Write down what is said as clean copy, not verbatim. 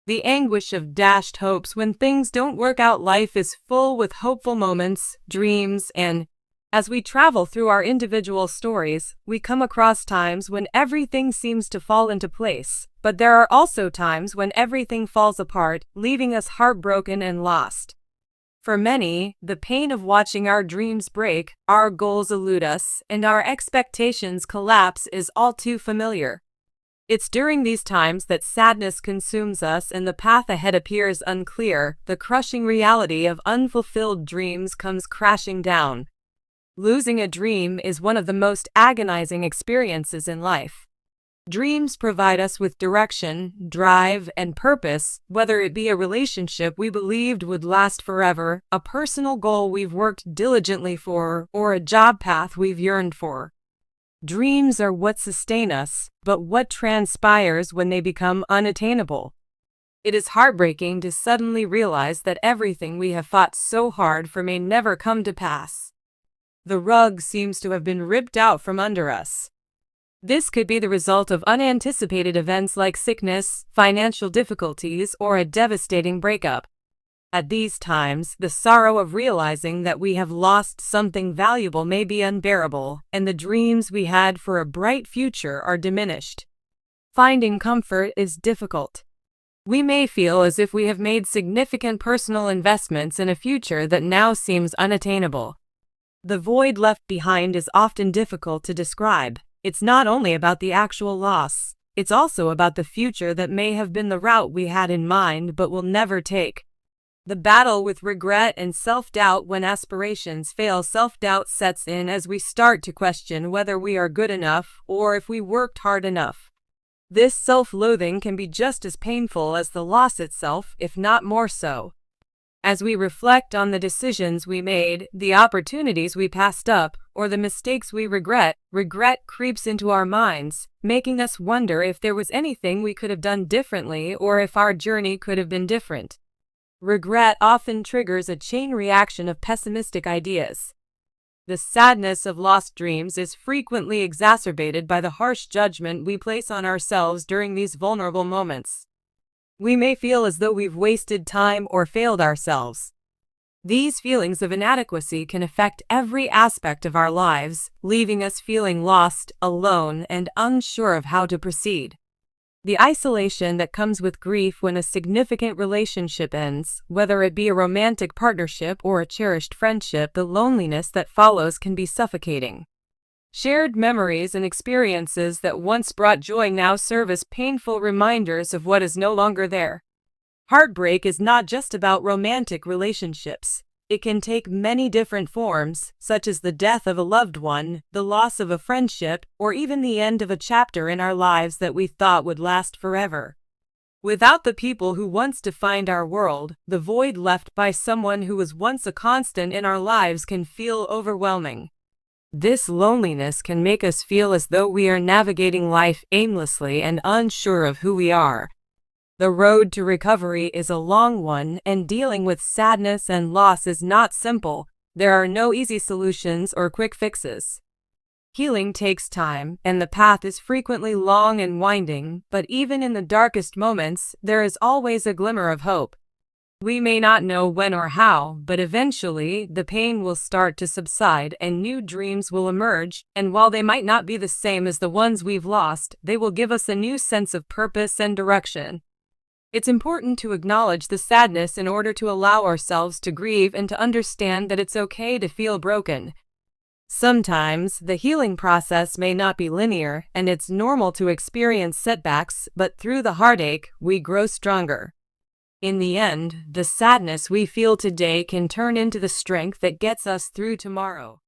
The anguish of dashed hopes when things don't work out. Life is full with hopeful moments, dreams, and as we travel through our individual stories, we come across times when everything seems to fall into place, but there are also times when everything falls apart, leaving us heartbroken and lost. For many, the pain of watching our dreams break, our goals elude us, and our expectations collapse is all too familiar. It's during these times that sadness consumes us and the path ahead appears unclear. The crushing reality of unfulfilled dreams comes crashing down. Losing a dream is one of the most agonizing experiences in life. Dreams provide us with direction, drive, and purpose, whether it be a relationship we believed would last forever, a personal goal we've worked diligently for, or a job path we've yearned for. Dreams are what sustain us, but what transpires when they become unattainable? It is heartbreaking to suddenly realize that everything we have fought so hard for may never come to pass. The rug seems to have been ripped out from under us. This could be the result of unanticipated events like sickness, financial difficulties, or a devastating breakup. At these times, the sorrow of realizing that we have lost something valuable may be unbearable, and the dreams we had for a bright future are diminished. Finding comfort is difficult. We may feel as if we have made significant personal investments in a future that now seems unattainable. The void left behind is often difficult to describe. It's not only about the actual loss, it's also about the future that may have been the route we had in mind but will never take. The battle with regret and self-doubt. When aspirations fail, self-doubt sets in as we start to question whether we are good enough or if we worked hard enough. This self-loathing can be just as painful as the loss itself, if not more so. As we reflect on the decisions we made, the opportunities we passed up, or the mistakes we regret creeps into our minds, making us wonder if there was anything we could have done differently or if our journey could have been different. Regret often triggers a chain reaction of pessimistic ideas. The sadness of lost dreams is frequently exacerbated by the harsh judgment we place on ourselves during these vulnerable moments. We may feel as though we've wasted time or failed ourselves. These feelings of inadequacy can affect every aspect of our lives, leaving us feeling lost, alone, and unsure of how to proceed. The isolation that comes with grief when a significant relationship ends, whether it be a romantic partnership or a cherished friendship, the loneliness that follows can be suffocating. Shared memories and experiences that once brought joy now serve as painful reminders of what is no longer there. Heartbreak is not just about romantic relationships. It can take many different forms, such as the death of a loved one, the loss of a friendship, or even the end of a chapter in our lives that we thought would last forever. Without the people who once defined our world, the void left by someone who was once a constant in our lives can feel overwhelming. This loneliness can make us feel as though we are navigating life aimlessly and unsure of who we are. The road to recovery is a long one, and dealing with sadness and loss is not simple. There are no easy solutions or quick fixes. Healing takes time, and the path is frequently long and winding, but even in the darkest moments, there is always a glimmer of hope. We may not know when or how, but eventually the pain will start to subside and new dreams will emerge, and while they might not be the same as the ones we've lost, they will give us a new sense of purpose and direction. It's important to acknowledge the sadness in order to allow ourselves to grieve and to understand that it's okay to feel broken. Sometimes, the healing process may not be linear, and it's normal to experience setbacks, but through the heartache, we grow stronger. In the end, the sadness we feel today can turn into the strength that gets us through tomorrow.